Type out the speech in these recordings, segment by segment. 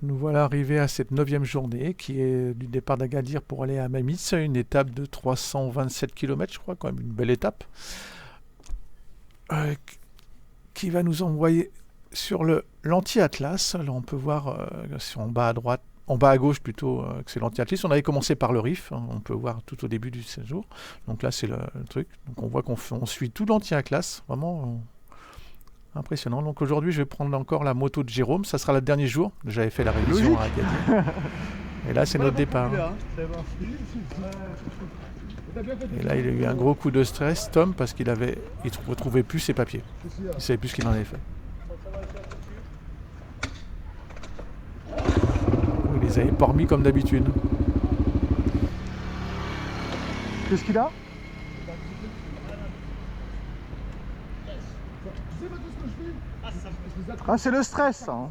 Nous voilà arrivés à cette 9e journée qui est du départ d'Agadir pour aller à Mamitz, une étape de 327 km, je crois, quand même une belle étape, euh, qui va nous envoyer sur l'anti-atlas. Là, on peut voir en bas à droite, en bas à gauche plutôt, que c'est l'anti-atlas. On avait commencé par le Rif, hein, on peut voir tout au début du séjour. Donc là, c'est le truc. Donc on voit on suit tout l'anti-atlas, vraiment impressionnant. Donc aujourd'hui, je vais prendre encore la moto de Jérôme. Ça sera le dernier jour. J'avais fait la révision à Agadir. Et là, c'est notre départ. Et là, il a eu un gros coup de stress, Tom, parce il ne retrouvait plus ses papiers. Il ne savait plus ce qu'il en avait fait. Il les avait pas remis comme d'habitude. Qu'est-ce qu'il a? Ah, c'est le stress, ça. Hein.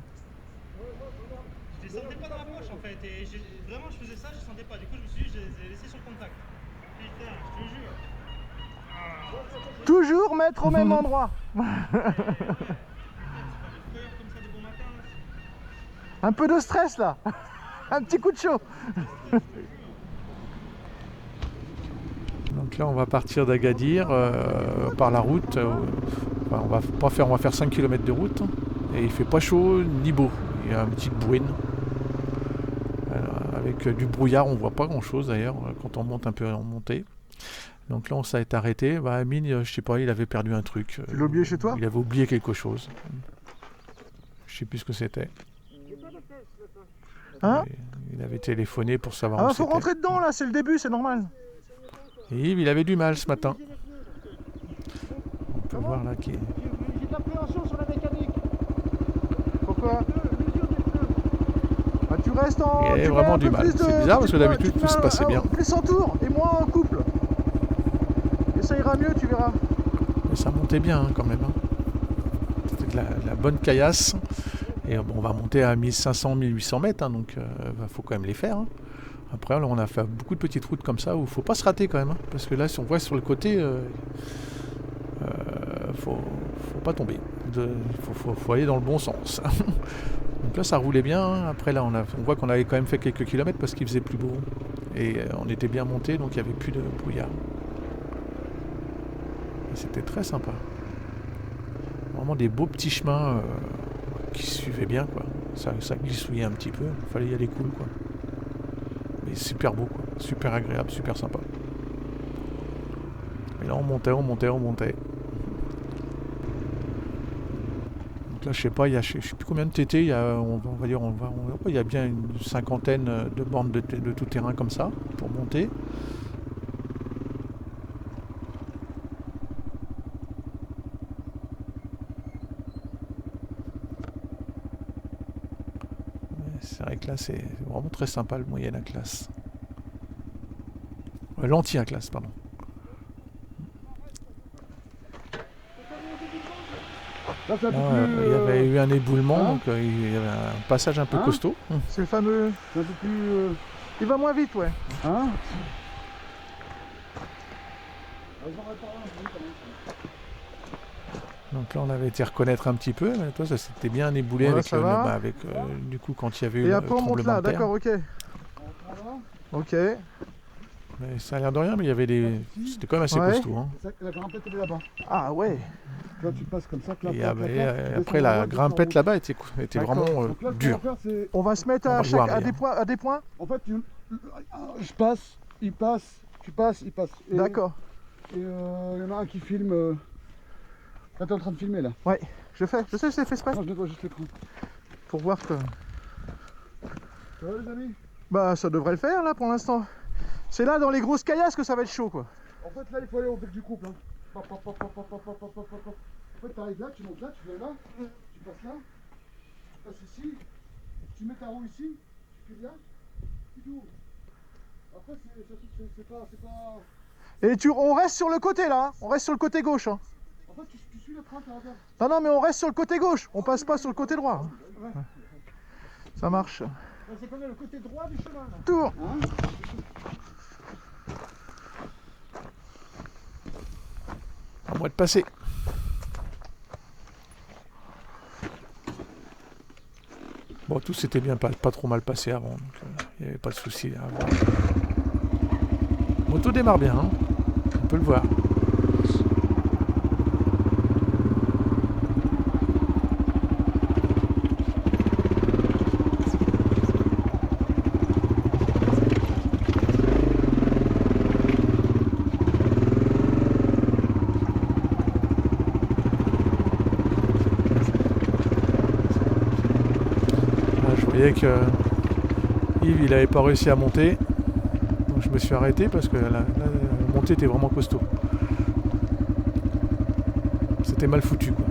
Je les sentais pas dans la poche en fait. Et vraiment, je faisais ça, je les sentais pas. Du coup, je me suis dit, je les ai laissés sur le contact. Putain, je te jure. Toujours mettre au même endroit. Un peu de stress là. Un petit coup de chaud. Donc là, on va partir d'Agadir par la route. On va faire 5 km de route. Et il fait pas chaud ni beau. Il y a une petite bruine. Avec du brouillard, on voit pas grand chose d'ailleurs quand on monte un peu en montée. Donc là, on s'est arrêté. Amine, je sais pas, il avait perdu un truc. Tu l'as oublié chez toi? Il avait oublié quelque chose. Je sais plus ce que c'était. Hein? Il avait téléphoné pour savoir où Ah, c'était. faut rentrer dedans là, c'est le début, c'est normal. Et Yves, il avait du mal ce matin. On peut voir là qui est... J'ai de l'appréhension sur la mécanique. Pourquoi? Ah, tu restes en... Il avait vraiment du mal. C'est bizarre parce que d'habitude tout se passait bien. Plus en tour et moins en couple. Et ça ira mieux, tu verras. Mais ça montait bien quand même. C'était de la bonne caillasse. Et on va monter à 1500-1800 mètres, donc il faut quand même les faire. Après, là, on a fait beaucoup de petites routes comme ça où il ne faut pas se rater quand même. Parce que là, si on voit sur le côté, faut pas tomber. Faut aller dans le bon sens. Donc là, ça roulait bien. Après, là, on voit qu'on avait quand même fait quelques kilomètres parce qu'il faisait plus beau. Et on était bien monté, donc il n'y avait plus de brouillard. Et c'était très sympa. Vraiment des beaux petits chemins qui suivaient bien, quoi. Ça glissouillait un petit peu. Il fallait y aller cool, quoi. Mais super beau, quoi. Super agréable, super sympa. Et là, on montait. Donc là, je sais pas, je sais plus combien de TT, il y a, il y a bien une cinquantaine de bornes de tout terrain comme ça, pour monter. C'est vrai que là, c'est vraiment très sympa le moyenne à classe. L'anti-classe, pardon. Là, il y avait eu un éboulement, donc il y avait un passage un peu costaud. C'est le fameux... C'est un peu plus... Il va moins vite, ouais. Hein? Donc là, on avait été reconnaître un petit peu. Mais toi, ça s'était bien éboulé avec du coup, quand il y avait eu Et le après, on monte tremblement là, de terre. d'accord, ok. Ok. Mais ça a l'air de rien, mais il y avait des... C'était quand même assez costaud. Hein. La grimpette, elle est là-bas. Ah ouais. Là, tu passes comme ça. Et après, la grimpette là-bas était vraiment dure. On va se mettre à des points. En fait, je passe, il passe, tu passes, il passe. D'accord. Et il y en a un qui filme. Là, t'es en train de filmer là. Ouais, je sais, je l'ai fait exprès. Non, je nettoie juste l'écran. Pour voir que... Ça va les amis? Bah ça devrait le faire là pour l'instant. C'est là dans les grosses caillasses que ça va être chaud quoi. En fait là il faut aller au bec du couple. Hein. En fait t'arrives là, tu montes là, tu viens là, tu passes là, tu passes ici, tu mets ta roue ici, tu fais là, tu tournes. Après c'est pas... Et on reste sur le côté là, on reste sur le côté gauche. Hein. En fait tu suis le train, t'as Non mais on reste sur le côté gauche, on passe pas sur le côté droit. Hein. Ouais. Ça marche. C'est comme le côté droit du chemin là. Tour. Hein? À moi de passer. Bon, tout s'était bien pas trop mal passé avant, donc il n'y avait pas de souci à avoir. Moto démarre bien, hein, on peut le voir. Je voyais que Yves il avait pas réussi à monter, donc je me suis arrêté parce que la montée était vraiment costaud. C'était mal foutu quoi.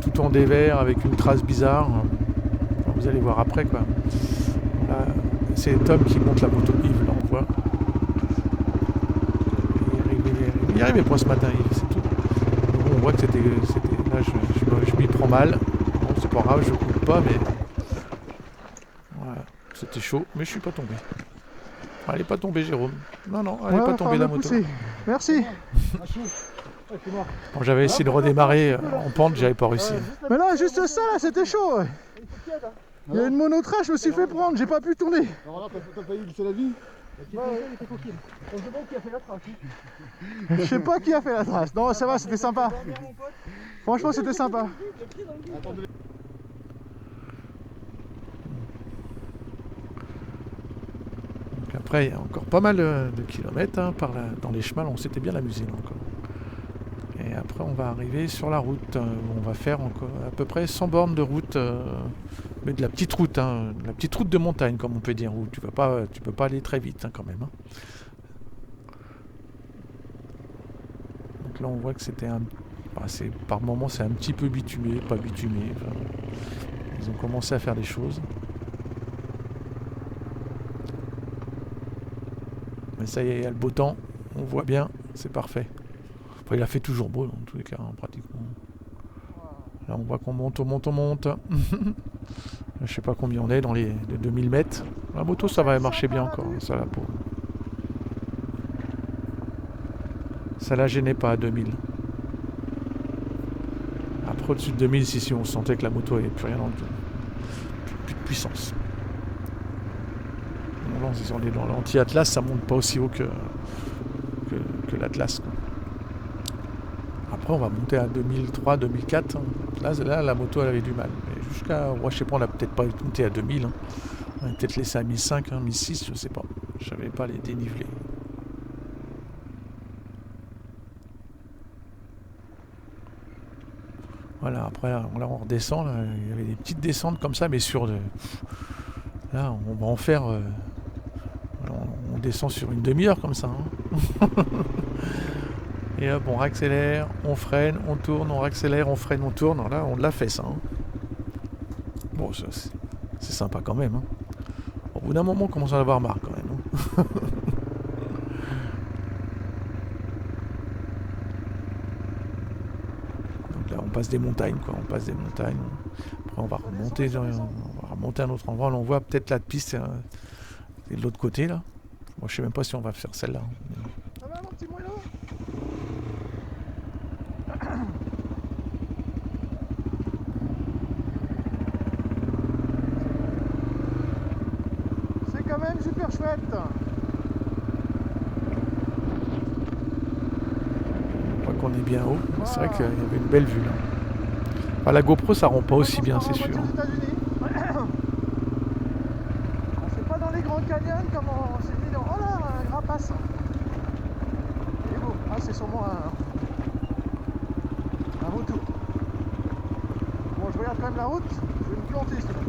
Tout en dévers avec une trace bizarre. Enfin, vous allez voir après quoi. Là, c'est Tom qui monte la moto. Yves là on voit. Il n'y arrivait pas ce matin Yves, c'est tout. Donc, on voit que c'était là je m'y prends mal. Bon, c'est pas grave, je coupe pas mais. Voilà. C'était chaud, mais je suis pas tombé. Elle est pas tombée, Jérôme. Non, non, elle est pas tombée la moto. Merci. Bon, j'avais essayé de redémarrer en pente, j'avais pas réussi. Mais là, juste ça, là, c'était chaud. Il y a une monotrace, je me suis fait prendre, j'ai pas pu tourner. Alors là, t'as failli glisser la vie. Je sais pas qui a fait la trace. Non, ça va, c'était sympa. Franchement, c'était sympa. Après, il y a encore pas mal de kilomètres hein, dans les chemins. On s'était bien amusé là, encore. Et après, on va arriver sur la route. On va faire encore à peu près 100 bornes de route, mais de la petite route, hein, la petite route de montagne, comme on peut dire, où tu peux pas aller très vite hein, quand même. Hein. Donc là, on voit que c'était par moments, c'est un petit peu bitumé, pas bitumé. Enfin, ils ont commencé à faire des choses. Mais ça y est, il y a le beau temps, on voit bien, c'est parfait. Enfin, il a fait toujours beau, dans tous les cas, hein, pratiquement. Là, on voit qu'on monte, on monte, on monte. Je sais pas combien on est dans les 2000 mètres. La moto, ça va marcher bien encore, ça là pour. Ça la gênait pas à 2000. Après, au-dessus de 2000, si on sentait que la moto n'avait plus rien plus de puissance. Là, si on est dans l'anti-Atlas, ça monte pas aussi haut que l'Atlas. Après, on va monter à 2003, 2004. Là, la moto, elle avait du mal. Mais jusqu'à, je sais pas, on n'a peut-être pas monté à 2000. Hein. On a peut-être laissé à 1005, 1006, je sais pas. Je savais pas les dénivelés. Voilà, après, là, on redescend. Là, il y avait des petites descentes comme ça, mais là, on va en faire... on descend sur une demi-heure comme ça. Hein. Et hop, on réaccélère, on freine, on tourne, on réaccélère, on freine, on tourne. Là, on l'a fait ça. Hein. Bon, c'est sympa quand même. Hein. Au bout d'un moment, on commence à en avoir marre quand même. Hein. Donc là, on passe des montagnes, quoi. On passe des montagnes. Après, on va remonter à un autre endroit. Là, on voit peut-être la piste, c'est de l'autre côté là. Moi, je sais même pas si on va faire celle-là. Ça va, mon petit moellon ? C'est quand même super chouette. On voit qu'on est bien haut. C'est vrai qu'il y avait une belle vue là. Enfin, la GoPro, ça rend pas aussi bien, c'est sûr. C'est pas dans les grands canyons comme on s'est dit. Oh là, un rapace. Il est beau. Ah, c'est sûrement un vautour. Bon, je regarde quand même la route. Je vais me planter, s'il te plaît.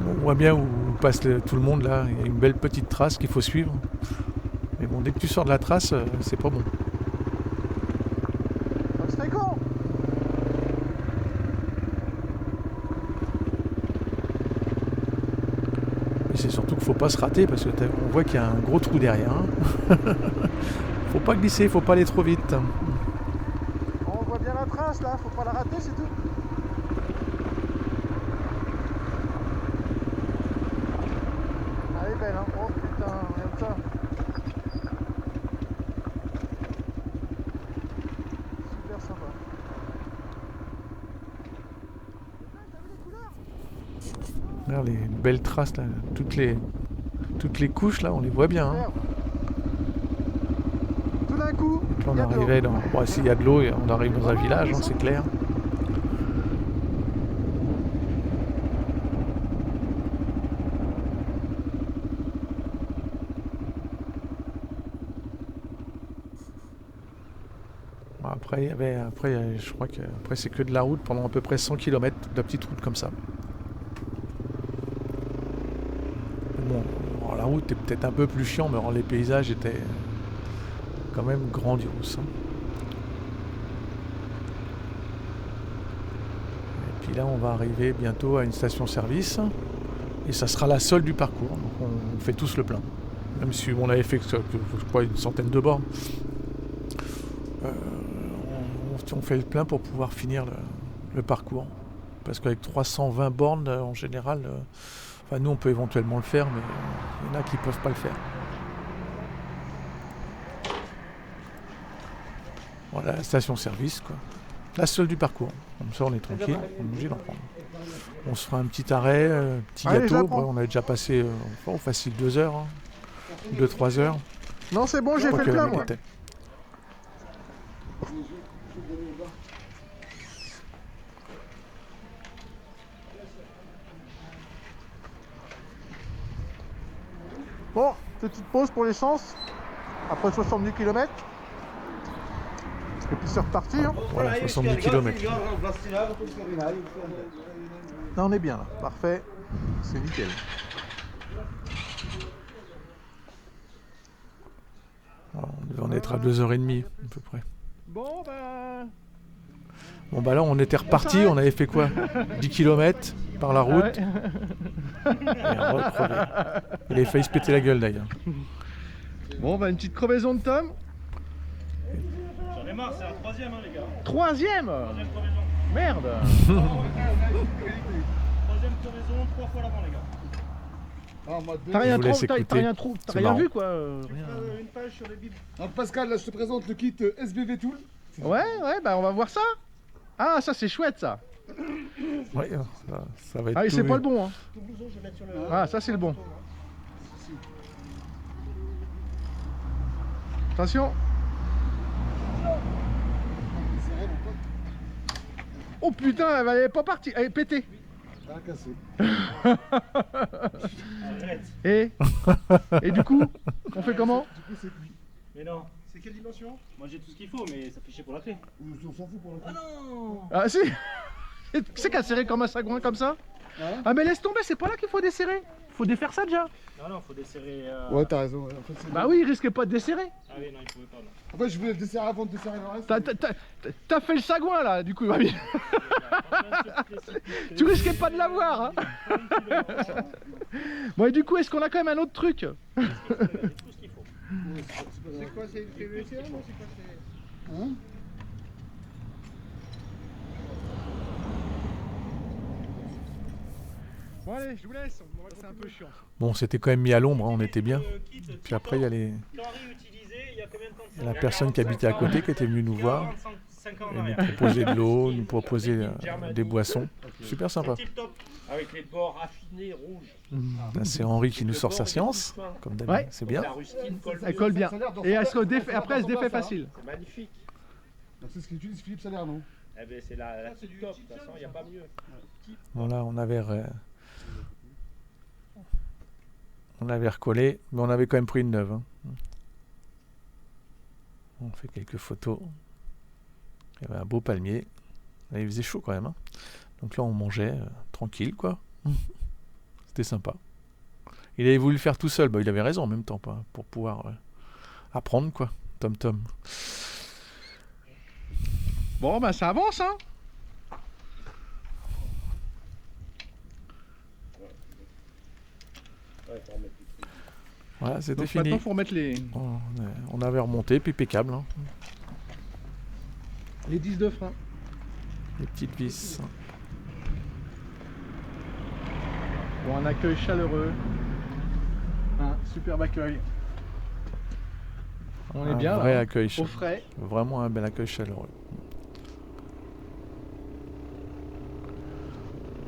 On voit bien où passe tout le monde là. Il y a une belle petite trace qu'il faut suivre. Mais bon, dès que tu sors de la trace, c'est pas bon. C'était con. Et c'est surtout qu'il faut pas se rater parce qu'on voit qu'il y a un gros trou derrière. Hein. Faut pas glisser, faut pas aller trop vite. On voit bien la trace là, faut pas la rater, c'est tout. Elle est belle, hein. Oh putain, regarde ça. Super sympa. T'as vu les couleurs ? Regarde les belles traces là, toutes les couches là, on les voit bien. Hein. Tout d'un coup, Là, on il y a de l'eau. arrivait dans. Bon, s'il y a de l'eau, on arrive dans un village, hein, c'est clair. Bon, après, je crois que après c'est que de la route pendant à peu près 100 km, de la petite route comme ça. Bon, alors, la route est peut-être un peu plus chiant, mais alors, les paysages étaient quand même grandioses. Hein. Et puis là, on va arriver bientôt à une station-service. Et ça sera la seule du parcours. Donc on fait tous le plein. Même si on avait fait je crois, une centaine de bornes. On fait le plein pour pouvoir finir le parcours. Parce qu'avec 320 bornes, en général, enfin, nous on peut éventuellement le faire, mais il y en a qui ne peuvent pas le faire. Voilà, la station-service, quoi. La seule du parcours. Comme ça, on est tranquille, on est obligé d'en prendre. On se fera un petit arrêt, petit Allez, gâteau. j'apprends. On a déjà passé facile 2 heures, hein, 2-3 heures. Non, c'est bon, j'ai Je crois fait le que plein, la moi. était. Bon, petite pause pour l'essence. Après 70 km. Et puis c'est reparti. Hein. Voilà, 70 km. Là, on est bien, là. Parfait. C'est nickel. Alors, on devait en être à 2h30 à peu près. Bon, ben... Bon bah là on était reparti, on avait fait quoi 10 km par la route. Et on recrevait. Il avait failli se péter la gueule d'ailleurs. Bon, ben une petite crevaison de Tom. J'en ai marre, c'est la troisième, hein, les gars. Troisième. Troisième crevaison. Merde. Troisième crevaison, 3 fois l'avant, les gars. Ah, moi, deux. T'as rien, vous laisse t'as écouter. rien, C'est rien marrant. vu, quoi. Une page sur les bibles. Alors, Pascal, là, je te présente le kit SBV Tool. Ouais, bah on va voir ça. Ah, ça c'est chouette, ça. Ouais, ça va être Ah, et tout c'est pas vu. le bon, hein. Tout blouson, je vais mettre sur le. Ah, ça c'est le bon. Attention. Oh putain, elle est pas partie, elle est pétée. Ah, cassé. Arrête. Et du coup, on fait comment? Du coup, c'est cuit. Mais non. C'est quelle dimension? Moi j'ai tout ce qu'il faut, mais ça fait chier pour la clé. On s'en fout pour le coup. Ah non. Ah si. C'est qu'à serrer comme un sagouin comme ça? Hein? Ah mais laisse tomber, c'est pas là qu'il faut desserrer. Faut défaire ça déjà. Non, faut desserrer. Ouais, t'as raison. Ouais. En fait, c'est Bah oui, il risquait pas de desserrer. Ah oui, non, il pouvait pas. Non. En fait, je voulais le desserrer avant de desserrer le reste. T'as fait le sagouin là, du coup. Bah, oui. Tu risquais pas de l'avoir, hein. Bon et du coup, est-ce qu'on a quand même un autre truc? Tout ce qu'il faut. C'est quoi, c'est une PVC ou c'est quoi c'est... Hein? Bon allez, je vous laisse, c'est un peu chiant. Bon, c'était quand même mis à l'ombre, hein, on était bien. Puis après, il y a la personne qui habitait à côté qui était venue nous voir et nous proposer de l'eau, nous proposer des boissons. Super sympa. Avec les bords affinés rouges. Là, c'est Henri qui nous sort sa science, comme d'habitude, Ouais. c'est bien. La rustine colle Elle colle bien. Ça a l'air d'en Et elle faire- se défait, ça après elle se défait ça, hein. facile. C'est magnifique. Donc, c'est ce qu'utilise Philippe Salaire, non? Eh ben, c'est la tip top. De toute façon, il n'y a pas mieux. Voilà, on avait recollé, mais on avait quand même pris une neuve. Hein. On fait quelques photos. Il y avait un beau palmier. Là, il faisait chaud quand même. Hein. Donc là, on mangeait tranquille, quoi. C'était sympa. Il avait voulu le faire tout seul. Bah, il avait raison en même temps, pour pouvoir apprendre, quoi. Tom. Bon bah ça avance, hein. Voilà, c'était Donc fini. maintenant faut remettre les On avait remonté, puis impeccable. Hein. 10 de frein. Les petites vis. Bon, un accueil chaleureux. Un superbe accueil. On est Un bien vrai là, accueil. au frais. Vraiment un bel accueil chaleureux.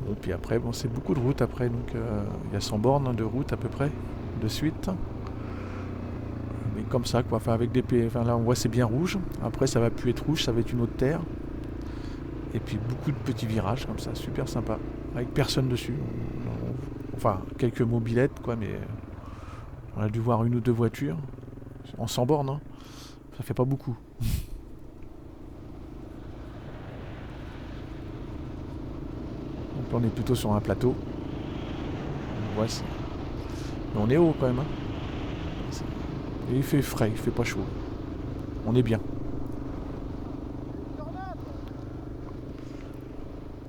Bon, puis après, bon, c'est beaucoup de routes après, donc il y a 100 bornes de route à peu près, de suite. Mais comme ça, quoi, enfin, avec des enfin, là on voit c'est bien rouge, après ça va plus être rouge, ça va être une autre terre. Et puis beaucoup de petits virages comme ça, super sympa, avec personne dessus. Enfin, quelques mobilettes, quoi, mais on a dû voir une ou deux voitures, en 100 bornes, hein. Ça fait pas beaucoup. Donc là, on est plutôt sur un plateau. On voit ça. Mais on est haut quand même, hein. Et il fait frais, il fait pas chaud. On est bien.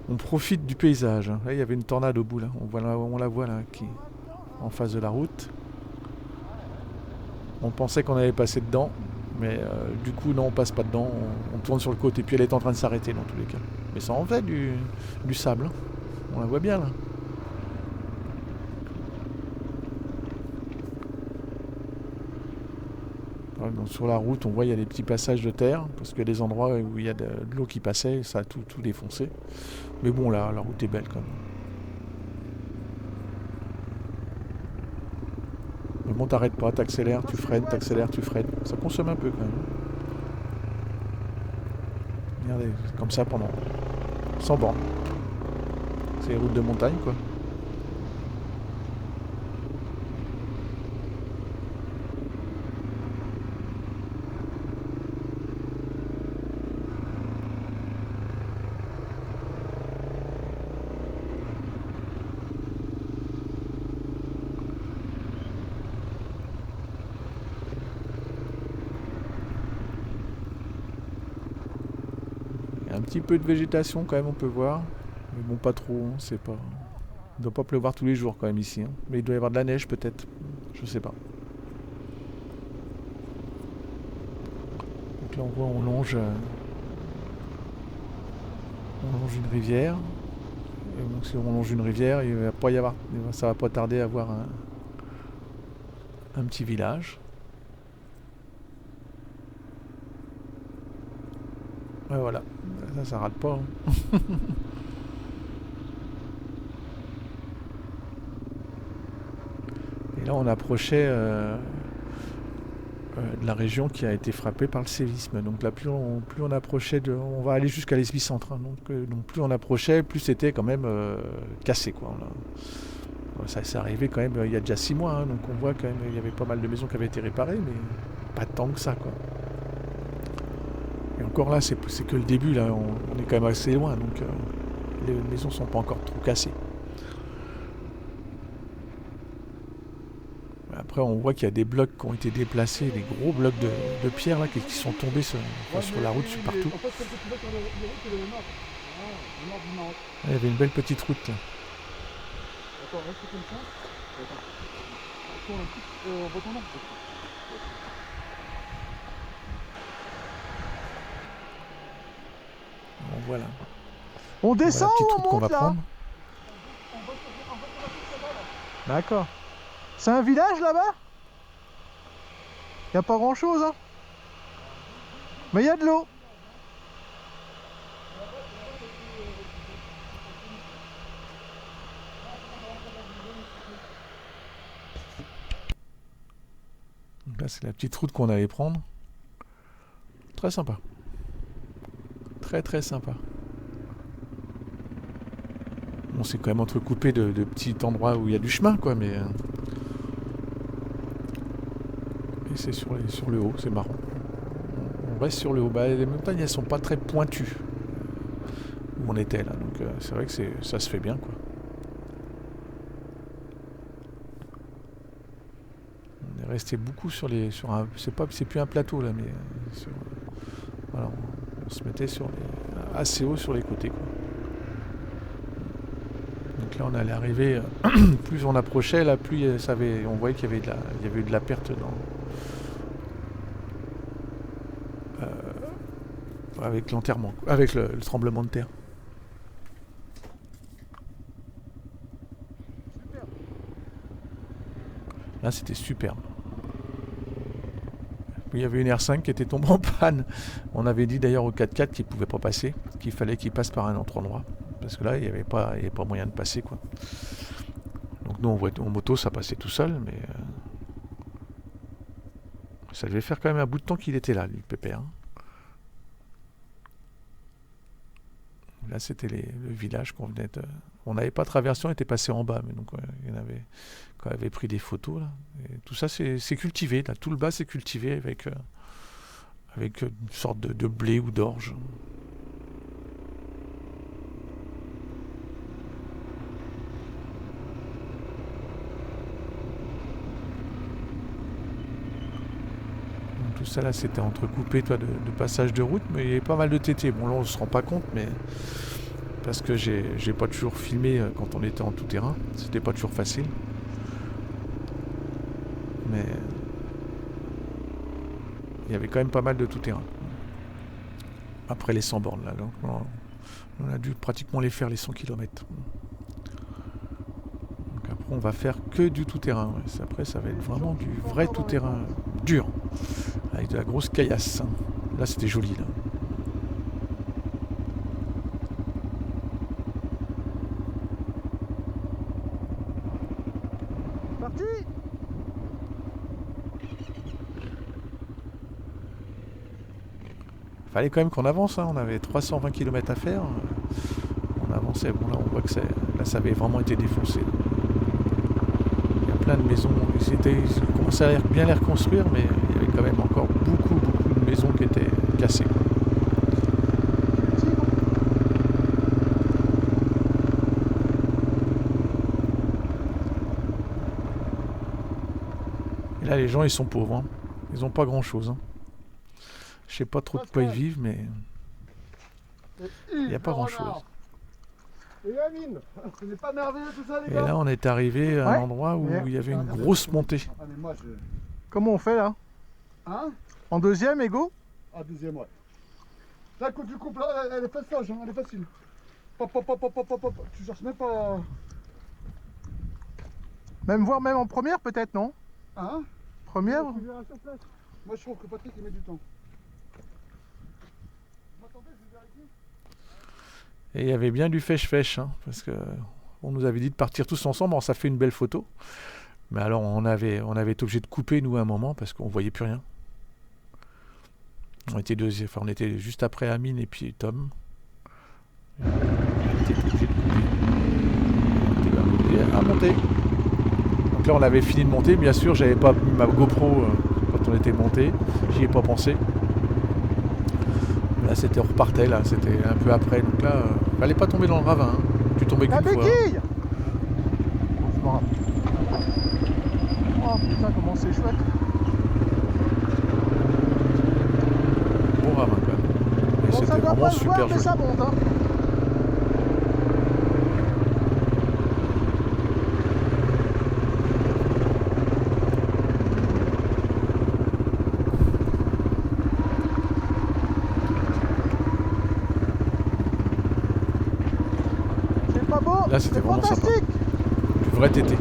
On profite du paysage. Là, il y avait une tornade au bout, là. On la voit là, qui en face de la route. On pensait qu'on allait passer dedans, mais du coup, non, on passe pas dedans. On tourne sur le côté, et puis elle est en train de s'arrêter dans tous les cas. Mais ça en fait du sable, hein. On la voit bien là. Donc, sur la route, on voit il y a des petits passages de terre, parce qu'il y a des endroits où il y a de l'eau qui passait, et ça a tout défoncé. Mais bon, là, la route est belle quand même. Mais bon, t'arrêtes pas, t'accélères, tu freines, t'accélères, tu freines. Ça consomme un peu quand même. Regardez, comme ça pendant 100 bornes. C'est les routes de montagne, quoi. Un petit peu de végétation quand même, on peut voir. Mais bon, pas trop, hein, c'est pas... Il ne doit pas pleuvoir tous les jours quand même ici, hein. Mais il doit y avoir de la neige peut-être. Je sais pas. Donc là on voit on longe une rivière. Et donc si on longe une rivière, il va pas y avoir... ça va pas tarder à avoir un petit village. Ouais, voilà, ça rate pas, hein. Et là on approchait de la région qui a été frappée par le séisme. Donc là plus on approchait on va aller jusqu'à l'Esbicentre, hein. Donc plus on approchait, plus c'était quand même cassé, quoi. Ça s'est arrivé quand même il y a déjà 6 mois, hein. Donc on voit quand même il y avait pas mal de maisons qui avaient été réparées, mais pas tant que ça, quoi. Et encore là, c'est que le début, là, on est quand même assez loin, donc les maisons sont pas encore trop cassées. Après, on voit qu'il y a des blocs qui ont été déplacés, des gros blocs de pierre là, qui sont tombés sur la route, partout. En fait, celle que tu vois sur les routes, c'est le nord. Le nord du Maroc. Il y avait une belle petite route là. Attends, reste comme ça. Attends. Tourne un petit retournant. Bon, voilà. On descend Voilà la petite ou route on qu'on monte va là? prendre. D'accord. C'est un village là-bas? Y a pas grand chose, hein? Mais y a de l'eau. Donc là, c'est la petite route qu'on allait prendre. Très sympa. Très très sympa. Bon, c'est quand même entrecoupé de petits endroits où il y a du chemin, quoi, mais... Et c'est sur le haut, c'est marrant. On reste sur le haut. Bah, les montagnes, elles sont pas très pointues. Où on était, là. Donc c'est vrai que ça se fait bien, quoi. On est resté beaucoup sur un... C'est plus un plateau, là, mais... voilà, on se mettait assez haut sur les côtés, quoi. Donc là on allait arriver, plus on approchait, là plus on voyait qu'il y avait eu de la perte avec l'enterrement, avec le tremblement de terre. Là c'était superbe. Il y avait une R5 qui était tombée en panne. On avait dit d'ailleurs au 4x4 qu'il ne pouvait pas passer, qu'il fallait qu'il passe par un autre endroit. Parce que là, il n'y avait pas moyen de passer, quoi. Donc nous, en moto, ça passait tout seul, mais ça devait faire quand même un bout de temps qu'il était là, lui, Pépère. Là, c'était le village qu'on venait de... On n'avait pas traversé, on était passé en bas, mais donc il y en avait quand avait pris des photos là. Et tout ça, c'est cultivé. Là, tout le bas, c'est cultivé avec une sorte de blé ou d'orge. Donc, tout ça là, c'était entrecoupé de passages de route, mais il y avait pas mal de TT. Bon, là, on se rend pas compte, mais parce que j'ai pas toujours filmé quand on était en tout terrain, c'était pas toujours facile. Mais il y avait quand même pas mal de tout terrain. Après les 100 bornes là, donc on a dû pratiquement les faire les 100 km. Donc après on va faire que du tout terrain. Ouais. Après ça va être vraiment du vrai tout terrain dur, avec de la grosse caillasse. Là c'était joli là. Parti. Fallait quand même qu'on avance, hein. On avait 320 km à faire. On avançait, bon là on voit que là ça avait vraiment été défoncé. Il y a plein de maisons, ils commençaient à bien les reconstruire, mais il y avait quand même encore beaucoup de maisons qui étaient cassées. Et là les gens ils sont pauvres, hein. Ils n'ont pas grand chose. Hein. Je sais pas trop de quoi ils vivent, mais il n'y a pas grand chose. Et Amine, ce n'est pas merveilleux tout ça les Et gars? là on est arrivé à un endroit où il y avait une grosse montée. Ah mais moi je... Comment on fait là? Hein? En deuxième, égaux? Ah deuxième ouais. Là quand tu coupes là, elle est facile, hein, elle est facile. Pop, pop, pop, pop, pop, pop, pop. Tu cherches même pas... Même en première peut-être, non? Hein? Première? Tu verras sur place. Moi je trouve que Patrick il met du temps. Vous m'entendez, je vais vérifier. Et il y avait bien du fèche-fèche, hein, parce que on nous avait dit de partir tous ensemble, alors ça fait une belle photo. Mais alors on avait été obligé de couper nous à un moment parce qu'on voyait plus rien. On était juste après Amine et puis Tom. On était obligé de couper. On était obligé à monter. Donc là on avait fini de monter, bien sûr, j'avais pas mis ma GoPro quand on était monté, j'y ai pas pensé. Là c'était on repartait, là c'était un peu après, donc là fallait pas tomber dans le ravin, hein. Tu tombais La qu'une fois. béquille! Oh putain, comment c'est chouette! Bon ravin quand même. Et Bon, ça c'était doit vraiment pas se super voir, mais joli. ça monte, hein. C'est pas beau? Là, c'était C'est vraiment sympa. fantastique! Du vrai TT.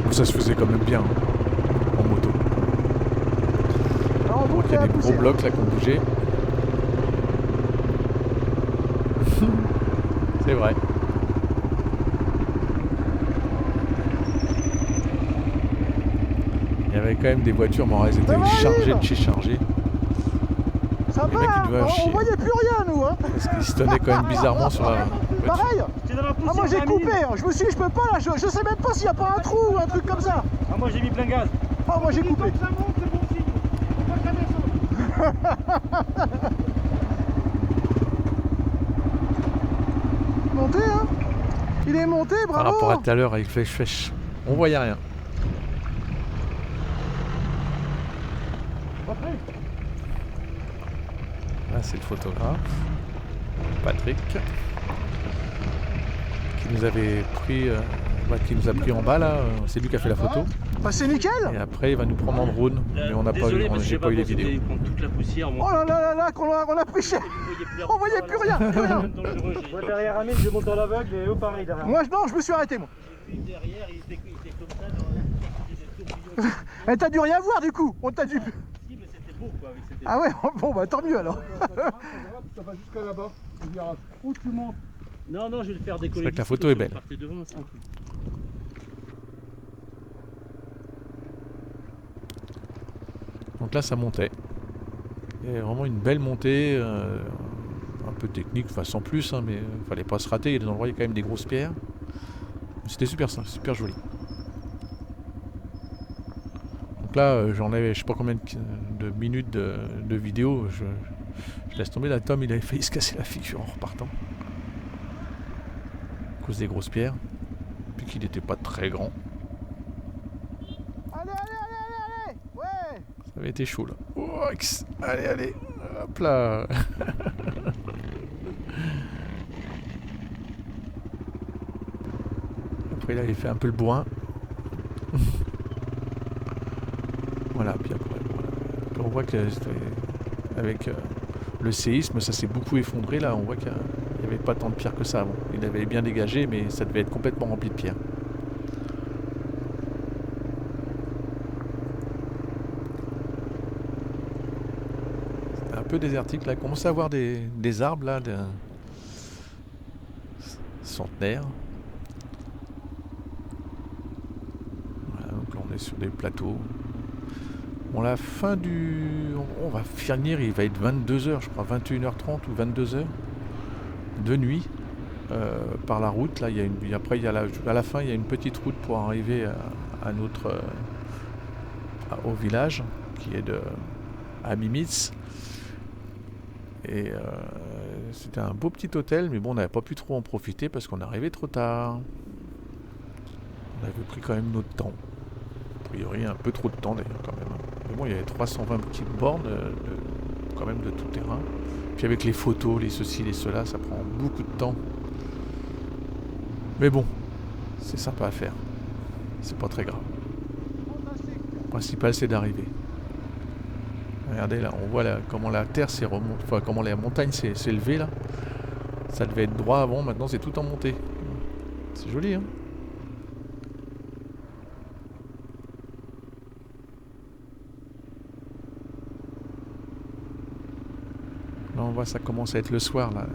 Bon, ça se faisait quand même bien hein, en moto. Alors, on Donc boucle il y a la des gros poussière. blocs là qui ont bougé. C'est vrai. Il y avait quand même des voitures, mais elles étaient Ça va, chargées Yves de chez chargées. Ça Les va, mecs, ils hein. devaient avoir On chier. voyait plus rien, nous, hein. Parce qu'ils se tenaient quand même bizarrement sur la voiture. Pareil. J'étais dans la poussière. Ah, moi j'ai 20 minutes. coupé, hein. Je me suis dit, je peux pas là, je sais même pas s'il y a pas un trou ou un truc comme ça. Ah, moi j'ai mis plein gaz. Ah, moi j'ai coupé. Tant que ça monte, c'est bon signe. Faut pas que ça descende. Monté, hein. Il est monté, Par bravo. rapport à tout à l'heure avec Fèche-Fèche, on voyait rien. Là c'est le photographe, Patrick, qui nous avait pris, qui nous a pris en bas là. C'est lui qui a fait la photo. Bah c'est nickel. Et après il va nous prendre en drone, mais on n'a pas eu, j'ai pas eu les vidéos. Toute la poussière, Oh là là là là, on a pris cher. On voyait plus rien, plus rien. Moi derrière Amine, je monte dans l'aveugle et eux pareil derrière. Moi non, je me suis arrêté moi. derrière, il était comme ça, dans il était tourbillon. Eh, t'as dû rien voir du coup. On t'a dû. Si, mais c'était beau quoi avec cette Ah ouais, bon bah tant mieux alors. Ça va jusqu'à là-bas. Tu verras. Où tu montes. Non, non, je vais le faire décoller. C'est vrai que la d'ici, photo comme est ça, belle. vous partez devant, c'est tranquille. Donc là, ça montait. Il y avait vraiment une belle montée, un peu technique, enfin sans plus, hein, mais fallait pas se rater. Il y a des endroits, il y a quand même des grosses pierres. C'était super simple, super joli. Donc là, j'en avais, je sais pas combien de minutes de vidéo. Je laisse tomber. Là, Tom, il avait failli se casser la figure en repartant. À cause des grosses pierres. Puis qu'il n'était pas très grand. Allez, allez, allez, allez, allez. Ouais. Ça avait été chaud là. Oh, allez, allez. Hop là. Après, il avait fait un peu le bourrin. Voilà, puis après, voilà. Puis on voit que avec le séisme, ça s'est beaucoup effondré. Là, on voit qu'il n'y avait pas tant de pierres que ça avant. Il avait bien dégagé, mais ça devait être complètement rempli de pierres. C'était un peu désertique. Là, il commençait à avoir des arbres là, centenaires. Voilà, donc là, on est sur des plateaux. Bon, la fin du... On va finir, il va être 22h, je crois, 21h30 ou 22h de nuit par la route. Là, il y a une... Après, il y a à la fin, il y a une petite route pour arriver à notre, au village qui est à Mimitz. Et c'était un beau petit hôtel, mais bon, on n'avait pas pu trop en profiter parce qu'on est arrivé trop tard. On avait pris quand même notre temps. A priori, un peu trop de temps d'ailleurs quand même. Mais bon, il y avait 320 petites bornes quand même de tout terrain. Puis avec les photos, les ceci, les cela, ça prend beaucoup de temps. Mais bon, c'est sympa à faire. C'est pas très grave. Le principal, c'est d'arriver. Regardez là, on voit là, comment la terre s'est remontée, enfin comment la montagne s'est élevée là. Ça devait être droit avant, maintenant c'est tout en montée. C'est joli, hein. Là on voit ça commence à être le soir là.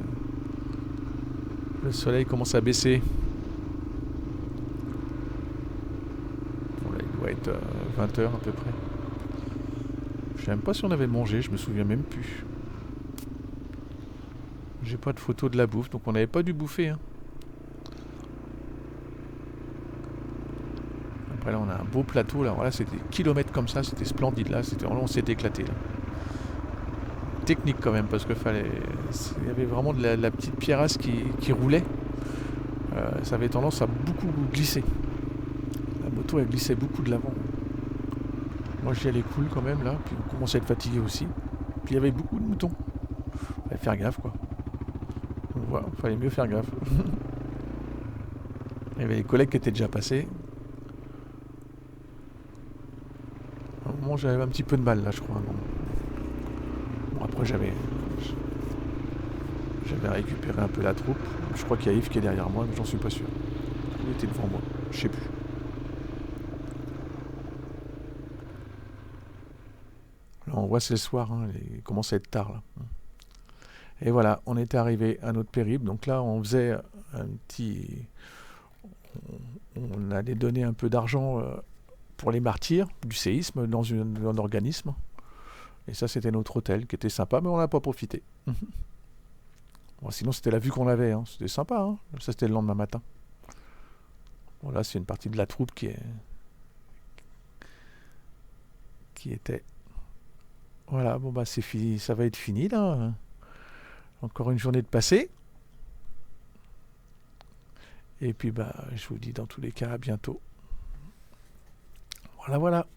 Le soleil commence à baisser. Bon, là, il doit être 20h à peu près. Je sais même pas si on avait mangé, je me souviens même plus. J'ai pas de photo de la bouffe, donc on n'avait pas dû bouffer. Hein. Après là on a un beau plateau, là voilà, c'était des kilomètres comme ça, c'était splendide là, on s'est éclaté là. Technique quand même, parce que il y avait vraiment de la petite pierrasse qui roulait. Ça avait tendance à beaucoup glisser. La moto elle glissait beaucoup de l'avant. Moi j'y allais cool quand même là, puis on commençait à être fatigué aussi. Puis il y avait beaucoup de moutons. Fallait faire gaffe quoi. Voilà, fallait mieux faire gaffe. Il y avait les collègues qui étaient déjà passés. À un moment j'avais un petit peu de mal là je crois. Bon après j'avais récupéré un peu la troupe. Je crois qu'il y a Yves qui est derrière moi, mais j'en suis pas sûr. Il était devant moi, je sais plus. Là on voit c'est le soir, hein, il commence à être tard là. Et voilà, on était arrivé à notre périple. Donc là on faisait un petit... On allait donner un peu d'argent pour les martyrs du séisme dans un organisme. Et ça c'était notre hôtel qui était sympa, mais on n'a pas profité. Bon, sinon c'était la vue qu'on avait, hein. C'était sympa, hein. Ça c'était le lendemain matin. Bon là c'est une partie de la troupe qui était... Voilà, bon bah c'est fini, ça va être fini là. Encore une journée de passé. Et puis bah je vous dis dans tous les cas à bientôt. Voilà.